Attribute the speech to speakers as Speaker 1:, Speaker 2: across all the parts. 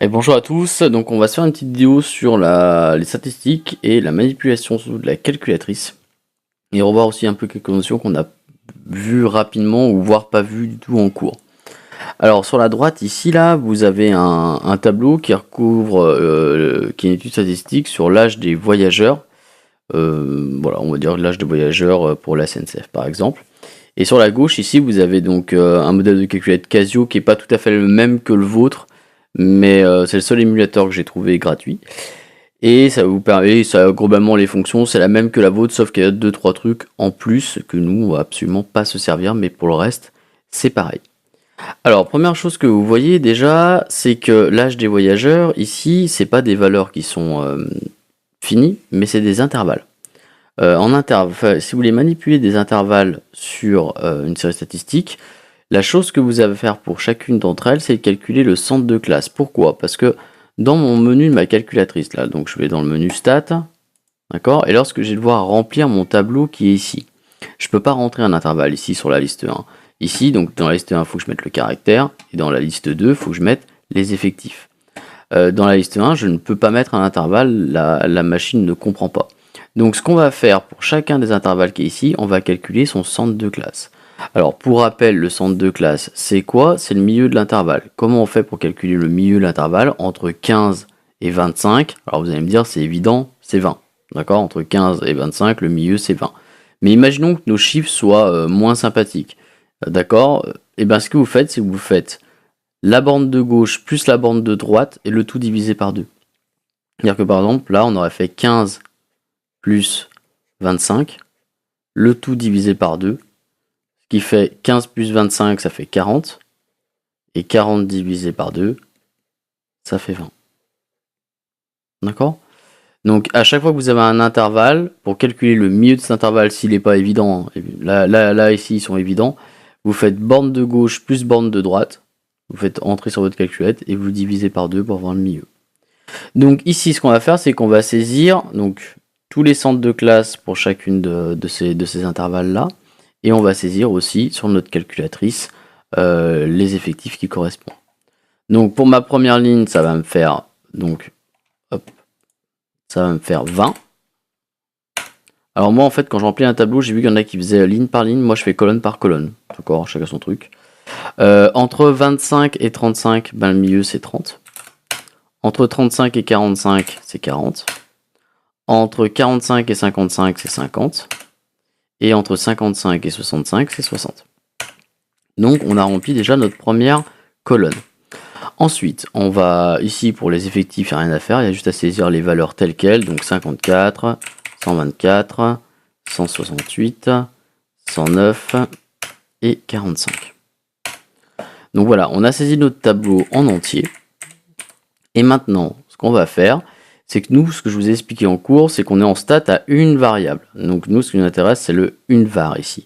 Speaker 1: Et bonjour à tous, donc on va se faire une petite vidéo sur les statistiques et la manipulation de la calculatrice. Et revoir aussi un peu quelques notions qu'on a vues rapidement ou voire pas vues du tout en cours. Alors sur la droite ici là, vous avez un tableau qui recouvre, qui est une étude statistique sur l'âge des voyageurs. Voilà, on va dire l'âge des voyageurs pour la SNCF par exemple. Et sur la gauche ici, vous avez donc un modèle de calculette Casio qui est pas tout à fait le même que le vôtre, mais c'est le seul émulateur que j'ai trouvé gratuit. Et ça vous permet, globalement les fonctions, c'est la même que la vôtre, sauf qu'il y a 2-3 trucs en plus que nous, on va absolument pas se servir, mais pour le reste, c'est pareil. Alors, première chose que vous voyez déjà, c'est que l'âge des voyageurs, ici, c'est pas des valeurs qui sont finies, mais c'est des intervalles. Si vous voulez manipuler des intervalles sur une série statistique, la chose que vous avez à faire pour chacune d'entre elles, c'est de calculer le centre de classe. Pourquoi? Parce que dans mon menu de ma calculatrice, là, donc je vais dans le menu Stats, d'accord? Et lorsque je vais devoir remplir mon tableau qui est ici, je ne peux pas rentrer un intervalle ici sur la liste 1. Ici, donc dans la liste 1, il faut que je mette le caractère, et dans la liste 2, il faut que je mette les effectifs. Dans la liste 1, je ne peux pas mettre un intervalle, la machine ne comprend pas. Donc ce qu'on va faire pour chacun des intervalles qui est ici, on va calculer son centre de classe. Alors pour rappel, le centre de classe, c'est quoi? C'est le milieu de l'intervalle. Comment on fait pour calculer le milieu de l'intervalle entre 15 et 25? Alors vous allez me dire, c'est évident, c'est 20. D'accord? Entre 15 et 25, le milieu c'est 20. Mais imaginons que nos chiffres soient moins sympathiques. D'accord? Et bien ce que vous faites, c'est que vous faites la borne de gauche plus la borne de droite et le tout divisé par 2. C'est-à-dire que par exemple, là on aurait fait 15 plus 25, le tout divisé par 2, ce qui fait 15 plus 25, ça fait 40, et 40 divisé par 2, ça fait 20. D'accord? Donc à chaque fois que vous avez un intervalle, pour calculer le milieu de cet intervalle, s'il n'est pas évident, là ici ils sont évidents, vous faites borne de gauche plus borne de droite, vous faites entrer sur votre calculette, et vous divisez par 2 pour avoir le milieu. Donc ici ce qu'on va faire, c'est qu'on va saisir donc tous les centres de classe pour chacune de ces intervalles-là. Et on va saisir aussi sur notre calculatrice les effectifs qui correspondent. Donc pour ma première ligne, ça va me faire donc ça va me faire 20. Alors moi en fait quand je remplis un tableau, j'ai vu qu'il y en a qui faisaient ligne par ligne, moi je fais colonne par colonne. D'accord, chacun son truc. Entre 25 et 35, ben, le milieu c'est 30. Entre 35 et 45, c'est 40. Entre 45 et 55, c'est 50. Et entre 55 et 65, c'est 60. Donc on a rempli déjà notre première colonne. Ensuite, on va ici pour les effectifs, il n'y a rien à faire, il y a juste à saisir les valeurs telles quelles. Donc 54, 124, 168, 109 et 45. Donc voilà, on a saisi notre tableau en entier. Et maintenant, ce qu'on va faire, c'est que nous, ce que je vous ai expliqué en cours, c'est qu'on est en stat à une variable. Donc nous, ce qui nous intéresse, c'est le var ici.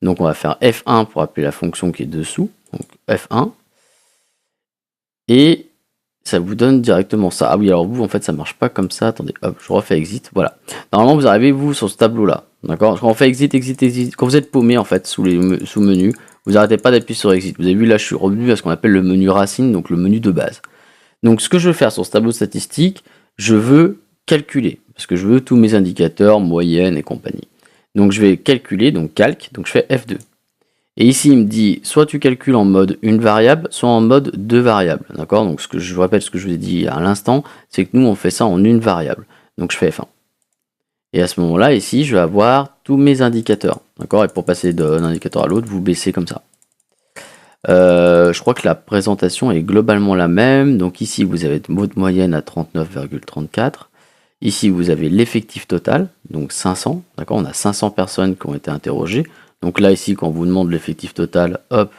Speaker 1: Donc on va faire F1 pour appeler la fonction qui est dessous. Donc F1. Et ça vous donne directement ça. Ah oui, alors vous, en fait, ça marche pas comme ça. Attendez, hop, je refais exit. Voilà. Normalement, vous arrivez, vous, sur ce tableau-là. D'accord? Quand on fait exit, exit, exit, quand vous êtes paumé, en fait, sous menu, vous n'arrêtez pas d'appuyer sur exit. Vous avez vu, là, je suis revenu à ce qu'on appelle le menu racine, donc le menu de base. Donc ce que je veux faire sur ce tableau statistique, je veux calculer, parce que je veux tous mes indicateurs, moyenne et compagnie. Donc je vais calculer, donc calque, donc je fais F2. Et ici il me dit, soit tu calcules en mode une variable, soit en mode deux variables. D'accord? Donc je vous répète ce que je vous ai dit à l'instant, c'est que nous on fait ça en une variable. Donc je fais F1. Et à ce moment-là, ici, je vais avoir tous mes indicateurs. D'accord? Et pour passer d'un indicateur à l'autre, vous baissez comme ça. Je crois que la présentation est globalement la même. Donc ici, vous avez votre moyenne à 39,34. Ici, vous avez l'effectif total, donc 500. D'accord, on a 500 personnes qui ont été interrogées. Donc là, ici, quand on vous demande l'effectif total, hop,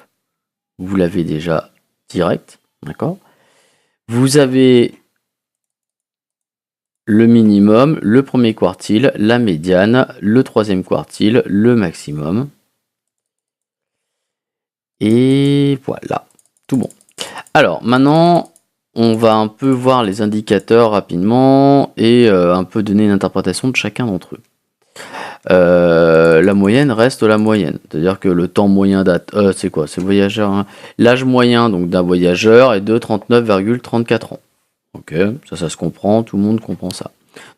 Speaker 1: vous l'avez déjà direct. D'accord. Vous avez le minimum, le premier quartile, la médiane, le troisième quartile, le maximum. Et voilà, tout bon. Alors maintenant, on va un peu voir les indicateurs rapidement et un peu donner une interprétation de chacun d'entre eux. La moyenne reste la moyenne, c'est-à-dire que le temps moyen c'est quoi? C'est voyageur, hein. L'âge moyen donc d'un voyageur est de 39,34 ans. Ok, ça se comprend, tout le monde comprend ça.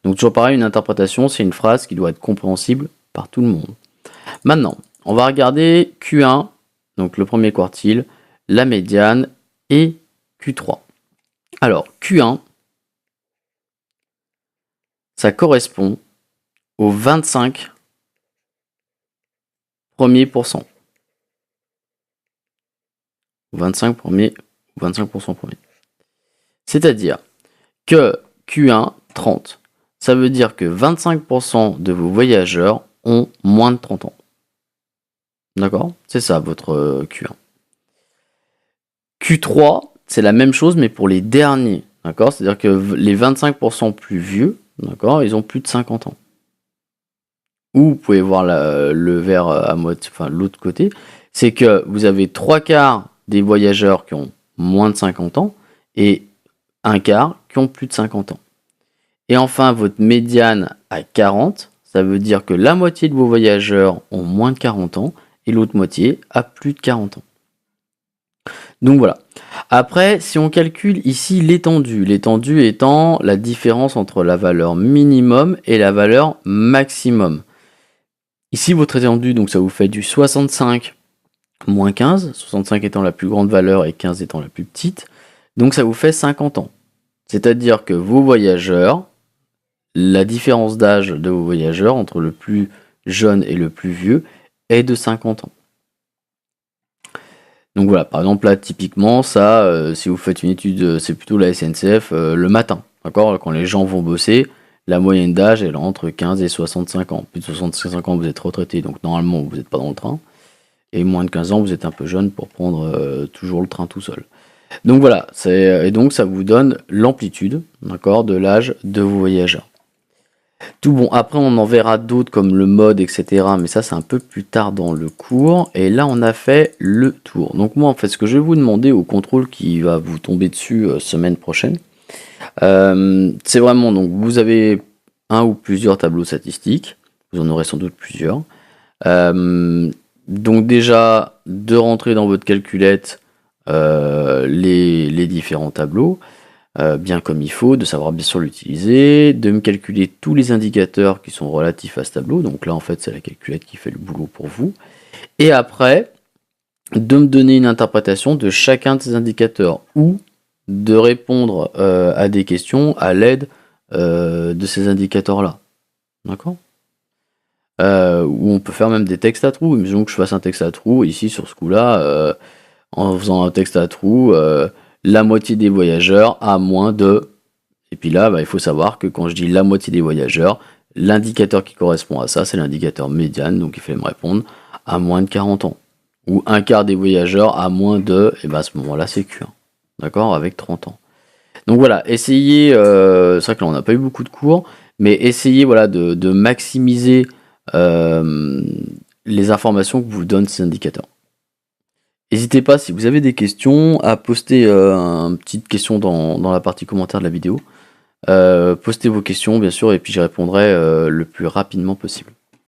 Speaker 1: Donc toujours pareil, une interprétation, c'est une phrase qui doit être compréhensible par tout le monde. Maintenant, on va regarder Q1, donc le premier quartile, la médiane et Q3. Alors, Q1, ça correspond aux 25 premiers pourcents. 25% premiers. C'est-à-dire que Q1, 30. Ça veut dire que 25% de vos voyageurs ont moins de 30 ans. D'accord? C'est ça votre Q1. Q3, c'est la même chose, mais pour les derniers. D'accord? C'est-à-dire que les 25% plus vieux, d'accord, ils ont plus de 50 ans. Ou vous pouvez voir le verre à moitié, enfin l'autre côté, c'est que vous avez 3/4 des voyageurs qui ont moins de 50 ans et 1/4 qui ont plus de 50 ans. Et enfin, votre médiane à 40, ça veut dire que la moitié de vos voyageurs ont moins de 40 ans et l'autre moitié a plus de 40 ans. Donc voilà. Après, si on calcule ici l'étendue étant la différence entre la valeur minimum et la valeur maximum. Ici, votre étendue, donc ça vous fait du 65 moins 15, 65 étant la plus grande valeur et 15 étant la plus petite. Donc ça vous fait 50 ans. C'est-à-dire que vos voyageurs, la différence d'âge de vos voyageurs entre le plus jeune et le plus vieux est de 50 ans. Donc voilà, par exemple là typiquement ça, si vous faites une étude, c'est plutôt la SNCF le matin, d'accord? Quand les gens vont bosser, la moyenne d'âge elle est entre 15 et 65 ans. Plus de 65 ans vous êtes retraité, donc normalement vous n'êtes pas dans le train. Et moins de 15 ans vous êtes un peu jeune pour prendre toujours le train tout seul. Donc voilà, et donc ça vous donne l'amplitude, d'accord, de l'âge de vos voyageurs. Tout bon, après on en verra d'autres comme le mode, etc. Mais ça c'est un peu plus tard dans le cours. Et là on a fait le tour. Donc moi en fait ce que je vais vous demander au contrôle qui va vous tomber dessus semaine prochaine, c'est vraiment donc vous avez un ou plusieurs tableaux statistiques. Vous en aurez sans doute plusieurs. Donc déjà de rentrer dans votre calculette les différents tableaux. Bien comme il faut, de savoir bien sûr l'utiliser, de me calculer tous les indicateurs qui sont relatifs à ce tableau, donc là en fait c'est la calculette qui fait le boulot pour vous, et après de me donner une interprétation de chacun de ces indicateurs, ou de répondre à des questions à l'aide de ces indicateurs là, d'accord, ou on peut faire même des textes à trous. Imaginons que je fasse un texte à trous ici sur ce coup là, en faisant un texte à trous, la moitié des voyageurs a moins de... Et puis là, il faut savoir que quand je dis la moitié des voyageurs, l'indicateur qui correspond à ça, c'est l'indicateur médiane, donc il fallait me répondre à moins de 40 ans. Ou 1/4 des voyageurs à moins de... Et à ce moment-là, c'est Q1. D'accord? Avec 30 ans. Donc voilà, essayez... c'est vrai que là, on n'a pas eu beaucoup de cours, mais essayez voilà, de maximiser les informations que vous donnent ces indicateurs. N'hésitez pas, si vous avez des questions, à poster une petite question dans la partie commentaire de la vidéo. Postez vos questions, bien sûr, et puis j'y répondrai le plus rapidement possible.